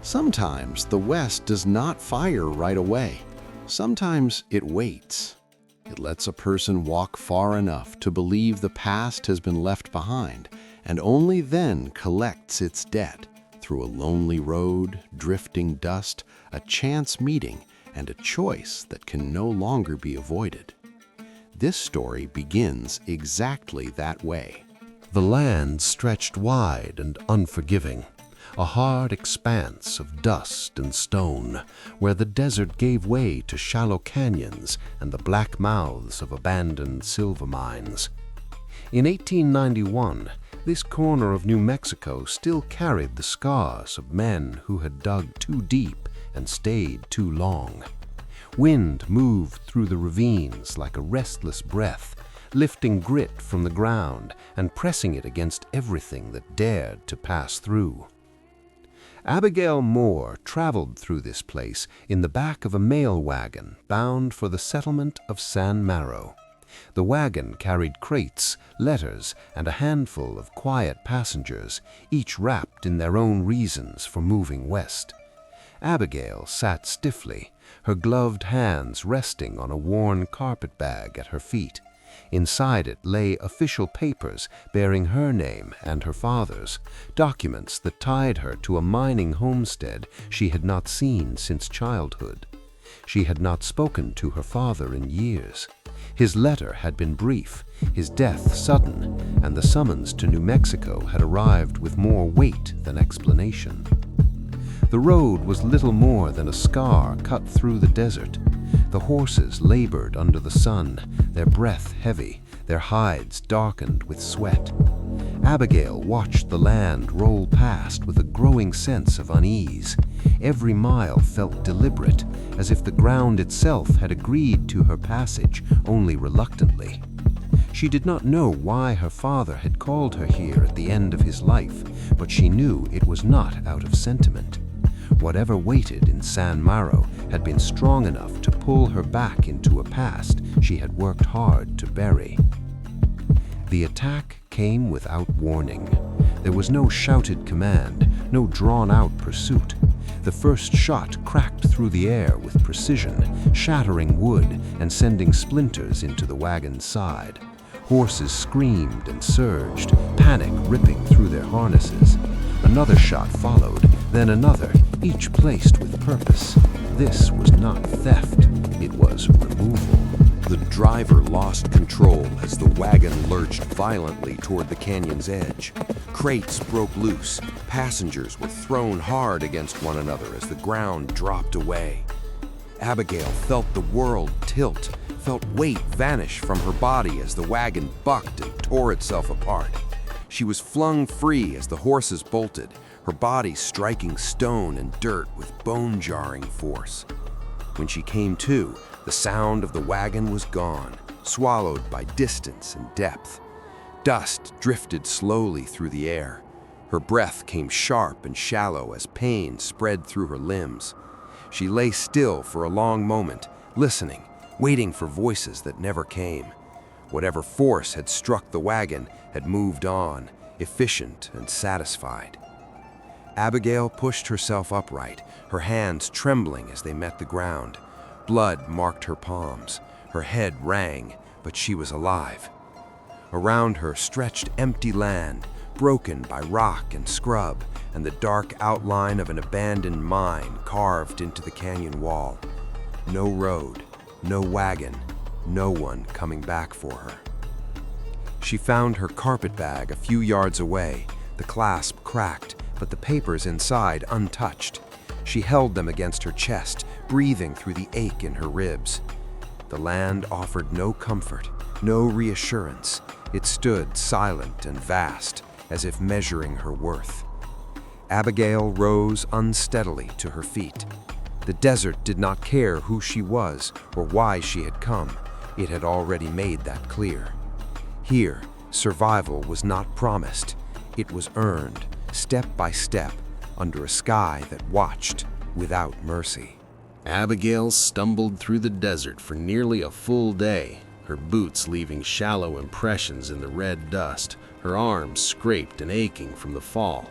Sometimes the West does not fire right away. Sometimes it waits. It lets a person walk far enough to believe the past has been left behind, and only then collects its debt through a lonely road, drifting dust, a chance meeting, and a choice that can no longer be avoided. This story begins exactly that way. The land stretched wide and unforgiving, a hard expanse of dust and stone, where the desert gave way to shallow canyons and the black mouths of abandoned silver mines. In 1891, this corner of New Mexico still carried the scars of men who had dug too deep and stayed too long. Wind moved through the ravines like a restless breath, lifting grit from the ground and pressing it against everything that dared to pass through. Abigail Moore traveled through this place in the back of a mail wagon bound for the settlement of San-Marrow. The wagon carried crates, letters, and a handful of quiet passengers, each wrapped in their own reasons for moving west. Abigail sat stiffly, her gloved hands resting on a worn carpet bag at her feet. Inside it lay official papers bearing her name and her father's, documents that tied her to a mining homestead she had not seen since childhood. She had not spoken to her father in years. His letter had been brief, his death sudden, and the summons to New Mexico had arrived with more weight than explanation. The road was little more than a scar cut through the desert. The horses labored under the sun, their breath heavy, their hides darkened with sweat. Abigail watched the land roll past with a growing sense of unease. Every mile felt deliberate, as if the ground itself had agreed to her passage only reluctantly. She did not know why her father had called her here at the end of his life, but she knew it was not out of sentiment. Whatever waited in San-Marrow had been strong enough to pull her back into a past she had worked hard to bury. The attack came without warning. There was no shouted command, no drawn-out pursuit. The first shot cracked through the air with precision, shattering wood and sending splinters into the wagon's side. Horses screamed and surged, panic ripping through their harnesses. Another shot followed, then another, each placed with purpose. This was not theft, it was removal. The driver lost control as the wagon lurched violently toward the canyon's edge. Crates broke loose. Passengers were thrown hard against one another as the ground dropped away. Abigail felt the world tilt, felt weight vanish from her body as the wagon bucked and tore itself apart. She was flung free as the horses bolted, her body striking stone and dirt with bone-jarring force. When she came to, the sound of the wagon was gone, swallowed by distance and depth. Dust drifted slowly through the air. Her breath came sharp and shallow as pain spread through her limbs. She lay still for a long moment, listening, waiting for voices that never came. Whatever force had struck the wagon had moved on, efficient and satisfied. Abigail pushed herself upright, her hands trembling as they met the ground. Blood marked her palms. Her head rang, but she was alive. Around her stretched empty land, broken by rock and scrub, and the dark outline of an abandoned mine carved into the canyon wall. No road, no wagon, no one coming back for her. She found her carpet bag a few yards away, the clasp cracked, but the papers inside untouched. She held them against her chest, breathing through the ache in her ribs. The land offered no comfort, no reassurance. It stood silent and vast, as if measuring her worth. Abigail rose unsteadily to her feet. The desert did not care who she was or why she had come. It had already made that clear. Here, survival was not promised. It was earned, step by step, under a sky that watched without mercy. Abigail stumbled through the desert for nearly a full day, her boots leaving shallow impressions in the red dust, her arms scraped and aching from the fall.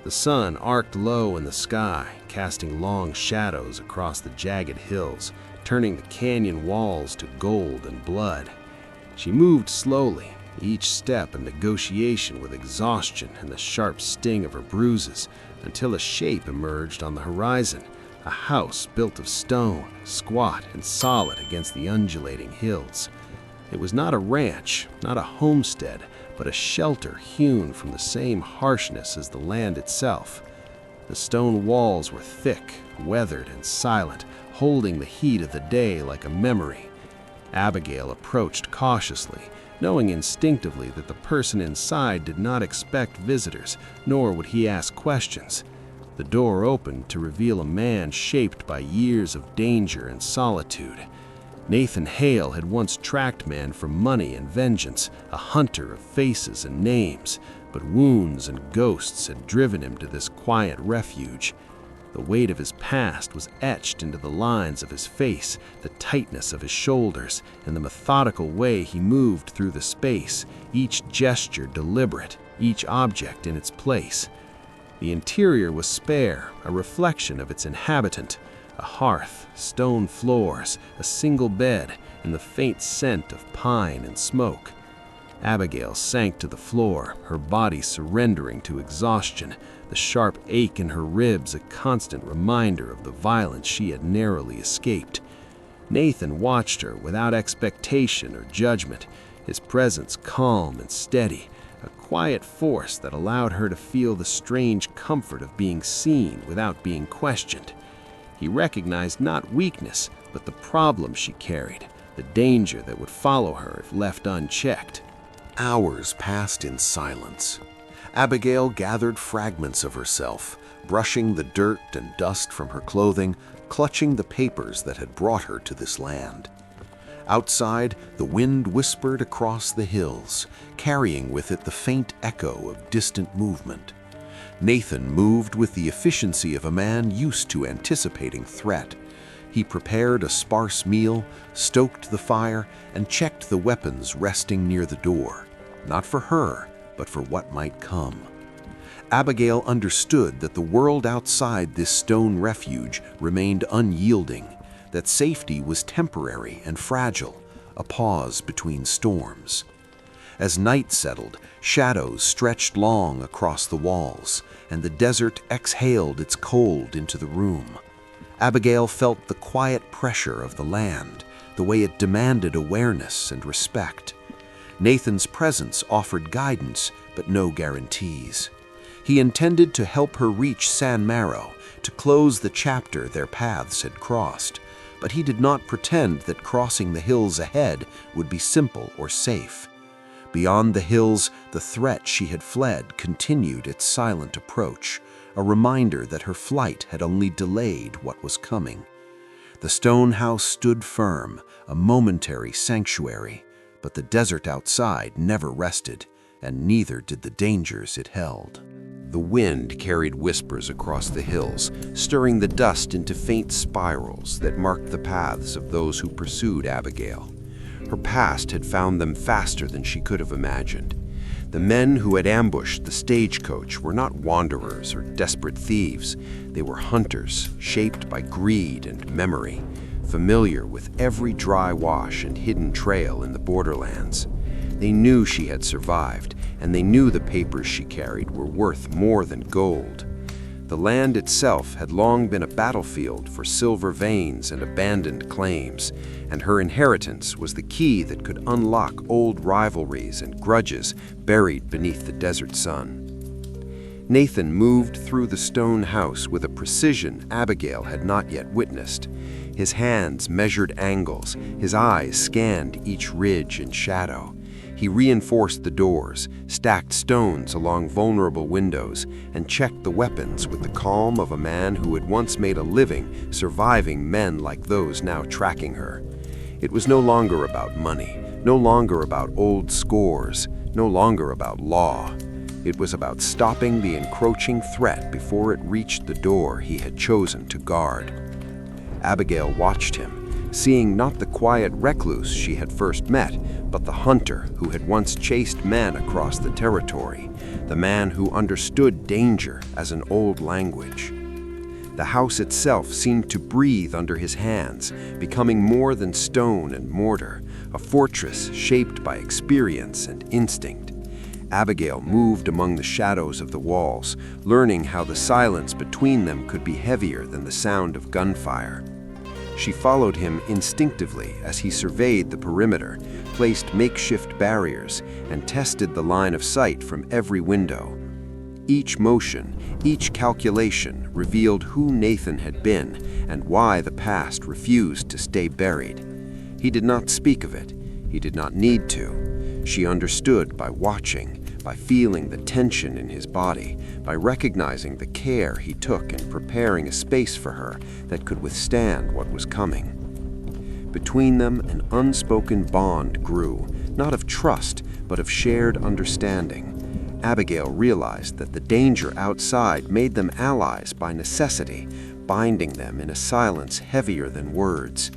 The The sun arced low in the sky, casting long shadows across the jagged hills, turning the canyon walls to gold and blood. She moved slowly, each step a negotiation with exhaustion and the sharp sting of her bruises, until a shape emerged on the horizon, a house built of stone, squat and solid against the undulating hills. It was not a ranch, not a homestead, but a shelter hewn from the same harshness as the land itself. The stone walls were thick, weathered, and silent, holding the heat of the day like a memory. Abigail approached cautiously, knowing instinctively that the person inside did not expect visitors, nor would he ask questions. The door opened to reveal a man shaped by years of danger and solitude. Nathan Hale had once tracked men for money and vengeance, a hunter of faces and names, but wounds and ghosts had driven him to this quiet refuge. The weight of his past was etched into the lines of his face, the tightness of his shoulders, and the methodical way he moved through the space, each gesture deliberate, each object in its place. The interior was spare, a reflection of its inhabitant. A hearth, stone floors, a single bed, and the faint scent of pine and smoke. Abigail sank to the floor, her body surrendering to exhaustion, the sharp ache in her ribs a constant reminder of the violence she had narrowly escaped. Nathan watched her without expectation or judgment, his presence calm and steady, a quiet force that allowed her to feel the strange comfort of being seen without being questioned. He recognized not weakness, but the problem she carried, the danger that would follow her if left unchecked. Hours passed in silence. Abigail gathered fragments of herself, brushing the dirt and dust from her clothing, clutching the papers that had brought her to this land. Outside, the wind whispered across the hills, carrying with it the faint echo of distant movement. Nathan moved with the efficiency of a man used to anticipating threat. He prepared a sparse meal, stoked the fire, and checked the weapons resting near the door, not for her, but for what might come. Abigail understood that the world outside this stone refuge remained unyielding, that safety was temporary and fragile, a pause between storms. As night settled, shadows stretched long across the walls, and the desert exhaled its cold into the room. Abigail felt the quiet pressure of the land, the way it demanded awareness and respect. Nathan's presence offered guidance, but no guarantees. He intended to help her reach San-Marrow, to close the chapter their paths had crossed, but he did not pretend that crossing the hills ahead would be simple or safe. Beyond the hills, the threat she had fled continued its silent approach, a reminder that her flight had only delayed what was coming. The stone house stood firm, a momentary sanctuary, but the desert outside never rested, and neither did the dangers it held. The wind carried whispers across the hills, stirring the dust into faint spirals that marked the paths of those who pursued Abigail. Her past had found them faster than she could have imagined. The men who had ambushed the stagecoach were not wanderers or desperate thieves. They were hunters, shaped by greed and memory, familiar with every dry wash and hidden trail in the borderlands. They knew she had survived, and they knew the papers she carried were worth more than gold. The land itself had long been a battlefield for silver veins and abandoned claims, and her inheritance was the key that could unlock old rivalries and grudges buried beneath the desert sun. Nathan moved through the stone house with a precision Abigail had not yet witnessed. His hands measured angles, his eyes scanned each ridge and shadow. He reinforced the doors, stacked stones along vulnerable windows, and checked the weapons with the calm of a man who had once made a living surviving men like those now tracking her. It was no longer about money, no longer about old scores, no longer about law. It was about stopping the encroaching threat before it reached the door he had chosen to guard. Abigail watched him, seeing not the quiet recluse she had first met, but the hunter who had once chased men across the territory, the man who understood danger as an old language. The house itself seemed to breathe under his hands, becoming more than stone and mortar, a fortress shaped by experience and instinct. Abigail moved among the shadows of the walls, learning how the silence between them could be heavier than the sound of gunfire. She followed him instinctively as he surveyed the perimeter, placed makeshift barriers, and tested the line of sight from every window. Each motion, each calculation revealed who Nathan had been and why the past refused to stay buried. He did not speak of it. He did not need to. She understood by watching, by feeling the tension in his body, by recognizing the care he took in preparing a space for her that could withstand what was coming. Between them, an unspoken bond grew, not of trust, but of shared understanding. Abigail realized that the danger outside made them allies by necessity, binding them in a silence heavier than words.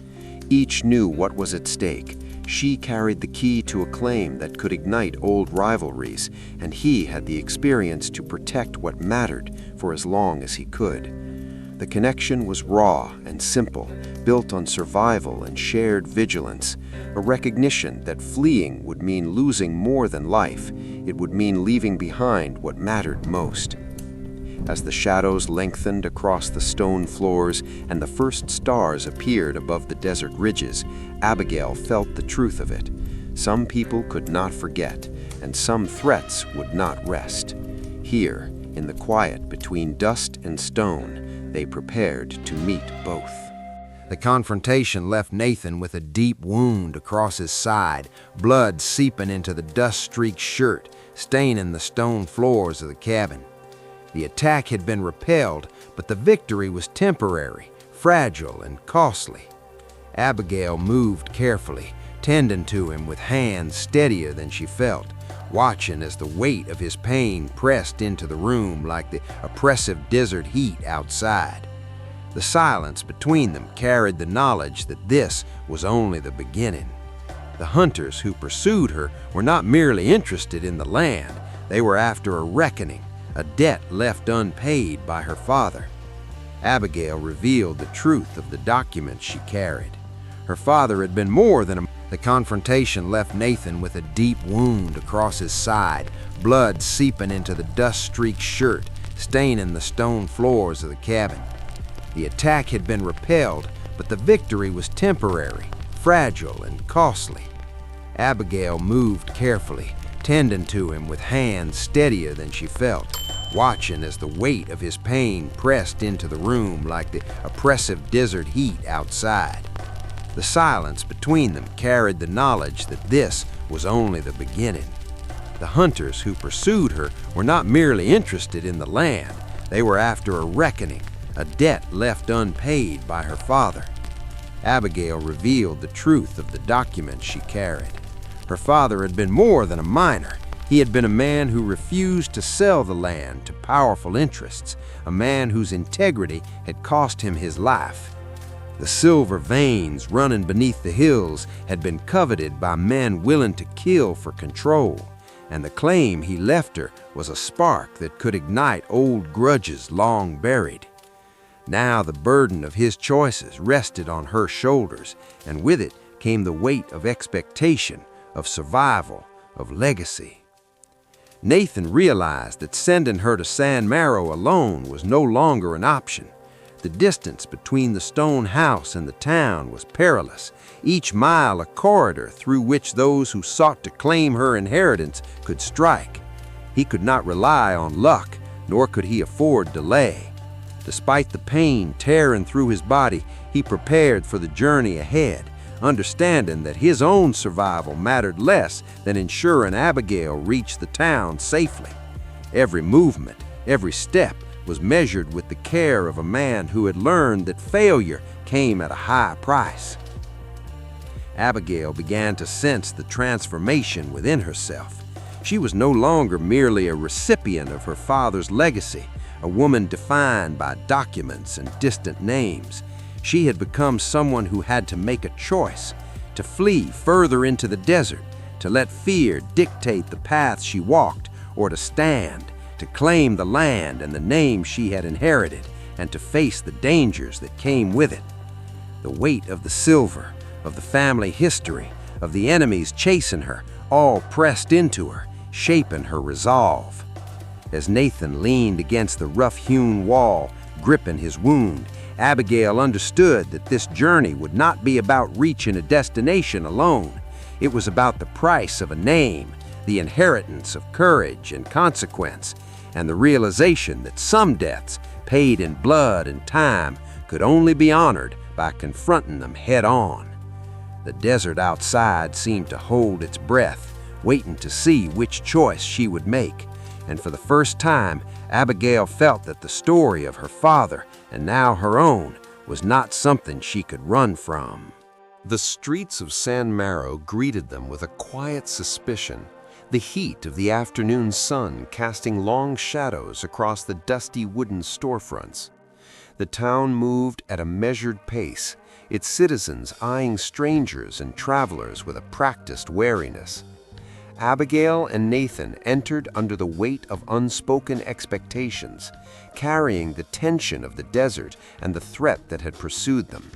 Each knew what was at stake. She carried the key to a claim that could ignite old rivalries, and he had the experience to protect what mattered for as long as he could. The connection was raw and simple, built on survival and shared vigilance, a recognition that fleeing would mean losing more than life. It would mean leaving behind what mattered most. As the shadows lengthened across the stone floors and the first stars appeared above the desert ridges, Abigail felt the truth of it. Some people could not forget, and some threats would not rest. Here, in the quiet between dust and stone, they prepared to meet both. The confrontation left Nathan with a deep wound across his side, blood seeping into the dust-streaked shirt, staining the stone floors of the cabin. The attack had been repelled, but the victory was temporary, fragile, and costly. Abigail moved carefully, tending to him with hands steadier than she felt, watching as the weight of his pain pressed into the room like the oppressive desert heat outside. The silence between them carried the knowledge that this was only the beginning. The hunters who pursued her were not merely interested in the land, they were after a reckoning, a debt left unpaid by her father. Abigail revealed the truth of the documents she carried. Her father had been more than a... The confrontation left Nathan with a deep wound across his side, blood seeping into the dust-streaked shirt, staining the stone floors of the cabin. The attack had been repelled, but the victory was temporary, fragile, and costly. Abigail moved carefully, tending to him with hands steadier than she felt, watching as the weight of his pain pressed into the room like the oppressive desert heat outside. The silence between them carried the knowledge that this was only the beginning. The hunters who pursued her were not merely interested in the land, they were after a reckoning, a debt left unpaid by her father. Abigail revealed the truth of the documents she carried. Her father had been more than a miner. He had been a man who refused to sell the land to powerful interests, a man whose integrity had cost him his life. The silver veins running beneath the hills had been coveted by men willing to kill for control, and the claim he left her was a spark that could ignite old grudges long buried. Now the burden of his choices rested on her shoulders, and with it came the weight of expectation, of survival, of legacy. Nathan realized that sending her to San-Marrow alone was no longer an option. The distance between the stone house and the town was perilous, each mile a corridor through which those who sought to claim her inheritance could strike. He could not rely on luck, nor could he afford delay. Despite the pain tearing through his body, he prepared for the journey ahead, understanding that his own survival mattered less than ensuring Abigail reached the town safely. Every movement, every step was measured with the care of a man who had learned that failure came at a high price. Abigail began to sense the transformation within herself. She was no longer merely a recipient of her father's legacy, a woman defined by documents and distant names. She had become someone who had to make a choice, to flee further into the desert, to let fear dictate the path she walked, or to stand, to claim the land and the name she had inherited, and to face the dangers that came with it. The weight of the silver, of the family history, of the enemies chasing her, all pressed into her, shaping her resolve. As Nathan leaned against the rough-hewn wall, gripping his wound, Abigail understood that this journey would not be about reaching a destination alone. It was about the price of a name, the inheritance of courage and consequence, and the realization that some deaths, paid in blood and time, could only be honored by confronting them head-on. The desert outside seemed to hold its breath, waiting to see which choice she would make, and for the first time, Abigail felt that the story of her father, and now her own, was not something she could run from. The streets of San-Marrow greeted them with a quiet suspicion, the heat of the afternoon sun casting long shadows across the dusty wooden storefronts. The town moved at a measured pace, its citizens eyeing strangers and travelers with a practiced wariness. Abigail and Nathan entered under the weight of unspoken expectations, carrying the tension of the desert and the threat that had pursued them.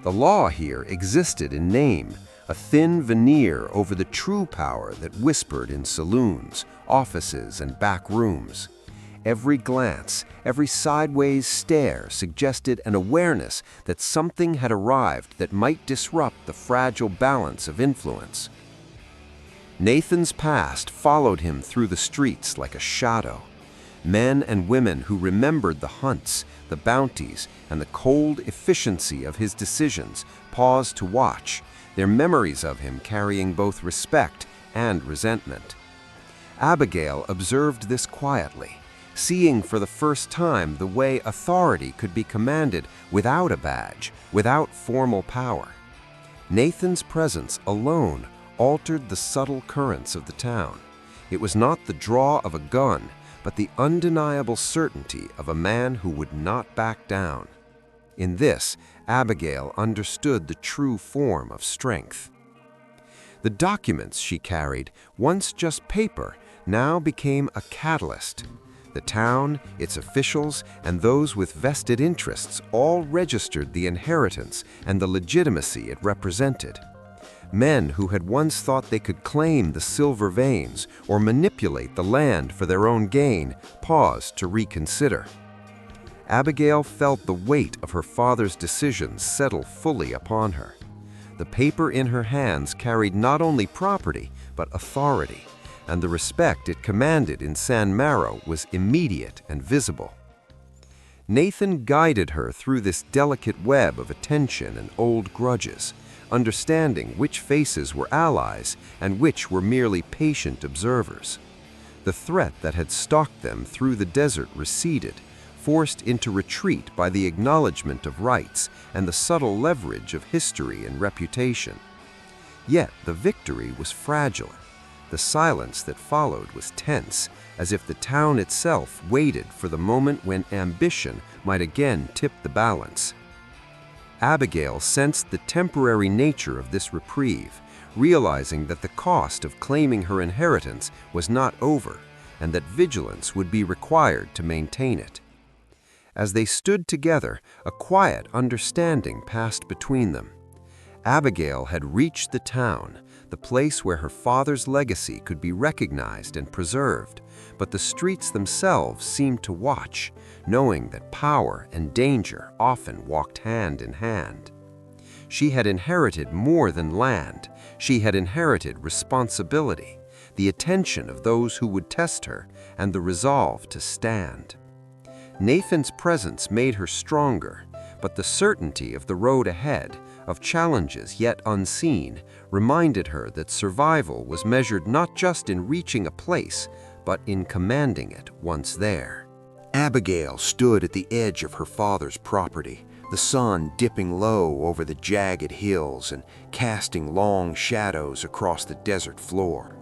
The law here existed in name, a thin veneer over the true power that whispered in saloons, offices, and back rooms. Every glance, every sideways stare suggested an awareness that something had arrived that might disrupt the fragile balance of influence. Nathan's past followed him through the streets like a shadow. Men and women who remembered the hunts, the bounties, and the cold efficiency of his decisions paused to watch, their memories of him carrying both respect and resentment. Abigail observed this quietly, seeing for the first time the way authority could be commanded without a badge, without formal power. Nathan's presence alone altered the subtle currents of the town. It was not the draw of a gun, but the undeniable certainty of a man who would not back down. In this, Abigail understood the true form of strength. The documents she carried, once just paper, now became a catalyst. The town, its officials, and those with vested interests all registered the inheritance and the legitimacy it represented. Men who had once thought they could claim the silver veins or manipulate the land for their own gain paused to reconsider. Abigail felt the weight of her father's decisions settle fully upon her. The paper in her hands carried not only property, but authority, and the respect it commanded in San-Marrow was immediate and visible. Nathan guided her through this delicate web of attention and old grudges, understanding which faces were allies and which were merely patient observers. The threat that had stalked them through the desert receded, forced into retreat by the acknowledgement of rights and the subtle leverage of history and reputation. Yet the victory was fragile. The silence that followed was tense, as if the town itself waited for the moment when ambition might again tip the balance. Abigail sensed the temporary nature of this reprieve, realizing that the cost of claiming her inheritance was not over, and that vigilance would be required to maintain it. As they stood together, a quiet understanding passed between them. Abigail had reached the town, the place where her father's legacy could be recognized and preserved, but the streets themselves seemed to watch, knowing that power and danger often walked hand in hand. She had inherited more than land. She had inherited responsibility, the attention of those who would test her, and the resolve to stand. Nathan's presence made her stronger, but the certainty of the road ahead, of challenges yet unseen, reminded her that survival was measured not just in reaching a place, but in commanding it once there. Abigail stood at the edge of her father's property, the sun dipping low over the jagged hills and casting long shadows across the desert floor.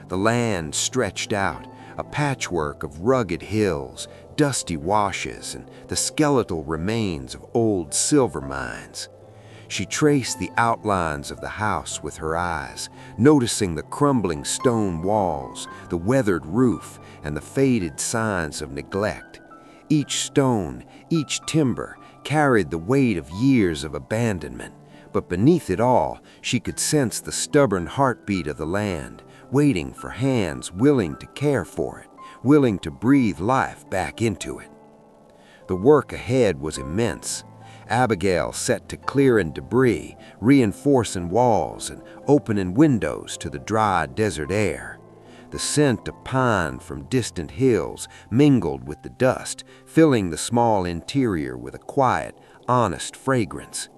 The land stretched out, a patchwork of rugged hills, dusty washes, and the skeletal remains of old silver mines. She traced the outlines of the house with her eyes, noticing the crumbling stone walls, the weathered roof, and the faded signs of neglect. Each stone, each timber, carried the weight of years of abandonment, but beneath it all, she could sense the stubborn heartbeat of the land, waiting for hands willing to care for it, willing to breathe life back into it. The work ahead was immense. Abigail set to clearing debris, reinforcing walls, and opening windows to the dry desert air. The scent of pine from distant hills mingled with the dust, filling the small interior with a quiet, honest fragrance.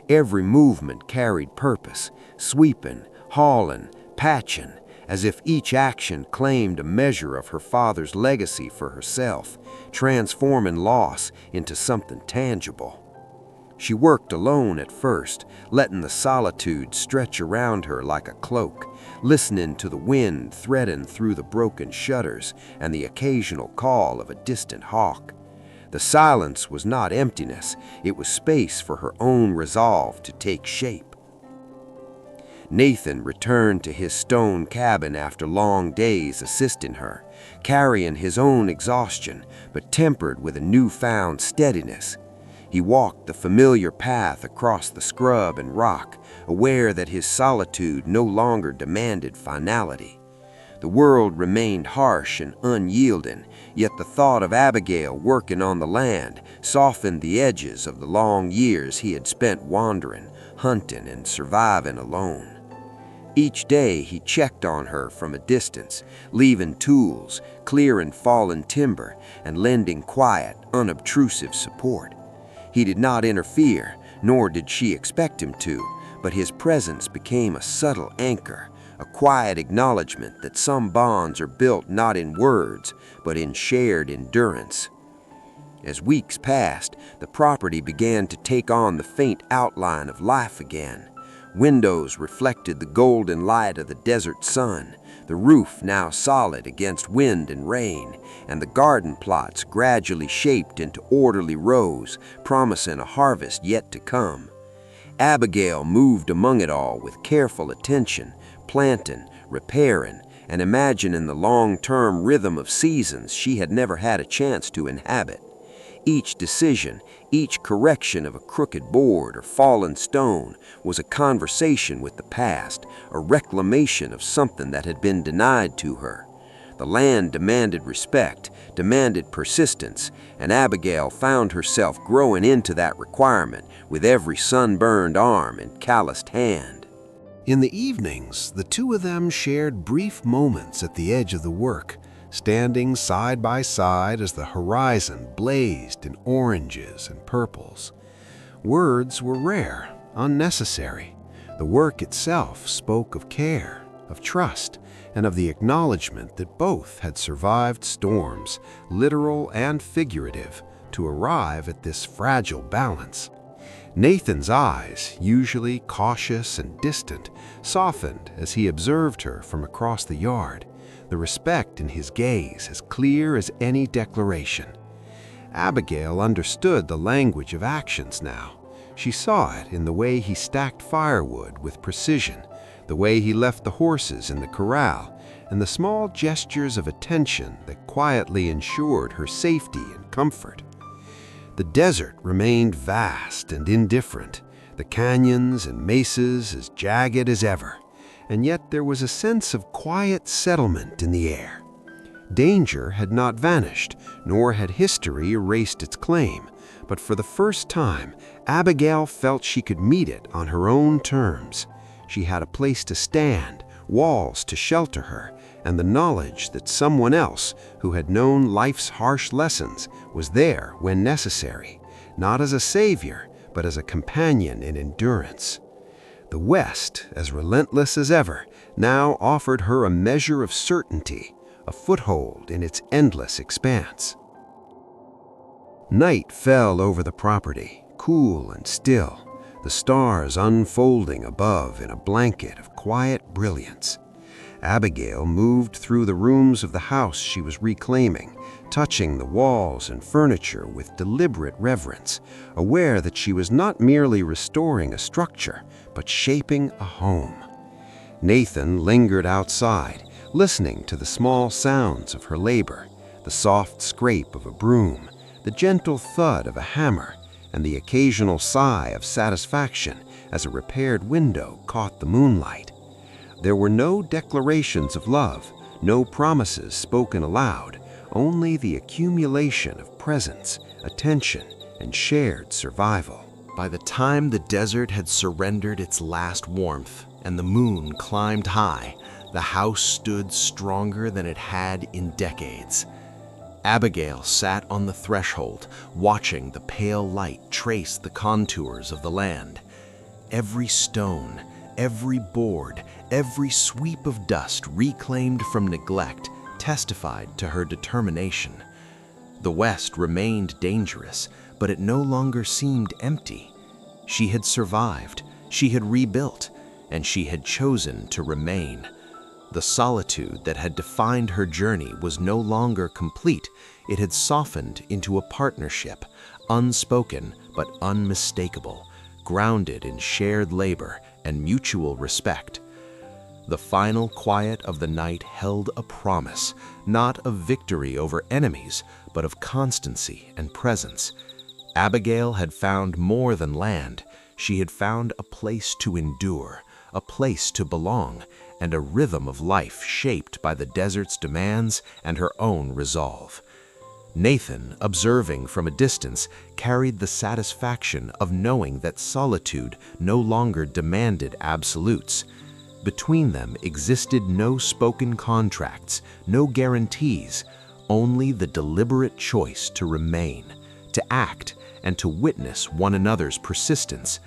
Every movement carried purpose, sweeping, hauling, patching, as if each action claimed a measure of her father's legacy for herself, transforming loss into something tangible. She worked alone at first, letting the solitude stretch around her like a cloak, listening to the wind threading through the broken shutters and the occasional call of a distant hawk. The silence was not emptiness, it was space for her own resolve to take shape. Nathan returned to his stone cabin after long days assisting her, carrying his own exhaustion, but tempered with a newfound steadiness. He walked the familiar path across the scrub and rock, aware that his solitude no longer demanded finality. The world remained harsh and unyielding, yet the thought of Abigail working on the land softened the edges of the long years he had spent wandering, hunting, and surviving alone. Each day he checked on her from a distance, leaving tools, clearing fallen timber, and lending quiet, unobtrusive support. He did not interfere, nor did she expect him to, but his presence became a subtle anchor, a quiet acknowledgement that some bonds are built not in words, but in shared endurance. As weeks passed, the property began to take on the faint outline of life again. Windows reflected the golden light of the desert sun, the roof now solid against wind and rain, and the garden plots gradually shaped into orderly rows, promising a harvest yet to come. Abigail moved among it all with careful attention, planting, repairing, and imagining the long-term rhythm of seasons she had never had a chance to inhabit. Each decision, each correction of a crooked board or fallen stone was a conversation with the past, a reclamation of something that had been denied to her. The land demanded respect, demanded persistence, and Abigail found herself growing into that requirement with every sunburned arm and calloused hand. In the evenings, the two of them shared brief moments at the edge of the work, standing side by side as the horizon blazed in oranges and purples. Words were rare, unnecessary. The work itself spoke of care, of trust, and of the acknowledgement that both had survived storms, literal and figurative, to arrive at this fragile balance. Nathan's eyes, usually cautious and distant, softened as he observed her from across the yard, the respect in his gaze as clear as any declaration. Abigail understood the language of actions now. She saw it in the way he stacked firewood with precision, the way he left the horses in the corral, and the small gestures of attention that quietly ensured her safety and comfort. The desert remained vast and indifferent, the canyons and mesas as jagged as ever, and yet there was a sense of quiet settlement in the air. Danger had not vanished, nor had history erased its claim, but for the first time, Abigail felt she could meet it on her own terms. She had a place to stand, walls to shelter her, and the knowledge that someone else who had known life's harsh lessons was there when necessary, not as a savior, but as a companion in endurance. The West, as relentless as ever, now offered her a measure of certainty, a foothold in its endless expanse. Night fell over the property, cool and still, the stars unfolding above in a blanket of quiet brilliance. Abigail moved through the rooms of the house she was reclaiming, touching the walls and furniture with deliberate reverence, aware that she was not merely restoring a structure, but shaping a home. Nathan lingered outside, listening to the small sounds of her labor, the soft scrape of a broom, the gentle thud of a hammer, and the occasional sigh of satisfaction as a repaired window caught the moonlight. There were no declarations of love, no promises spoken aloud, only the accumulation of presence, attention, and shared survival. By the time the desert had surrendered its last warmth and the moon climbed high, the house stood stronger than it had in decades. Abigail sat on the threshold, watching the pale light trace the contours of the land. Every stone, every board, every sweep of dust reclaimed from neglect testified to her determination. The West remained dangerous, but it no longer seemed empty. She had survived, she had rebuilt, and she had chosen to remain. The solitude that had defined her journey was no longer complete. It had softened into a partnership, unspoken but unmistakable, grounded in shared labor and mutual respect. The final quiet of the night held a promise, not of victory over enemies, but of constancy and presence. Abigail had found more than land. She had found a place to endure, a place to belong, and a rhythm of life shaped by the desert's demands and her own resolve. Nathan, observing from a distance, carried the satisfaction of knowing that solitude no longer demanded absolutes. Between them existed no spoken contracts, no guarantees, only the deliberate choice to remain, to act, and to witness one another's persistence.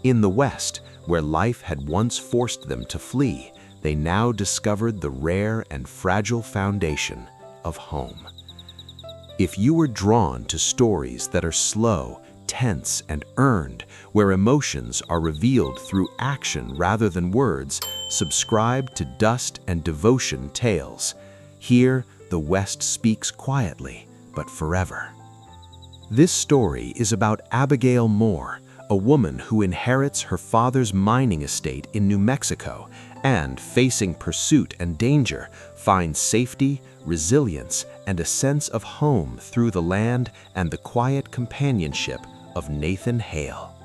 In the West, where life had once forced them to flee, they now discovered the rare and fragile foundation of home. If you are drawn to stories that are slow, tense, and earned, where emotions are revealed through action rather than words, subscribe to Dust and Devotion Tales. Here, the West speaks quietly, but forever. This story is about Abigail Moore, a woman who inherits her father's mining estate in New Mexico and, facing pursuit and danger, finds safety, resilience, and a sense of home through the land and the quiet companionship of Nathan Hale.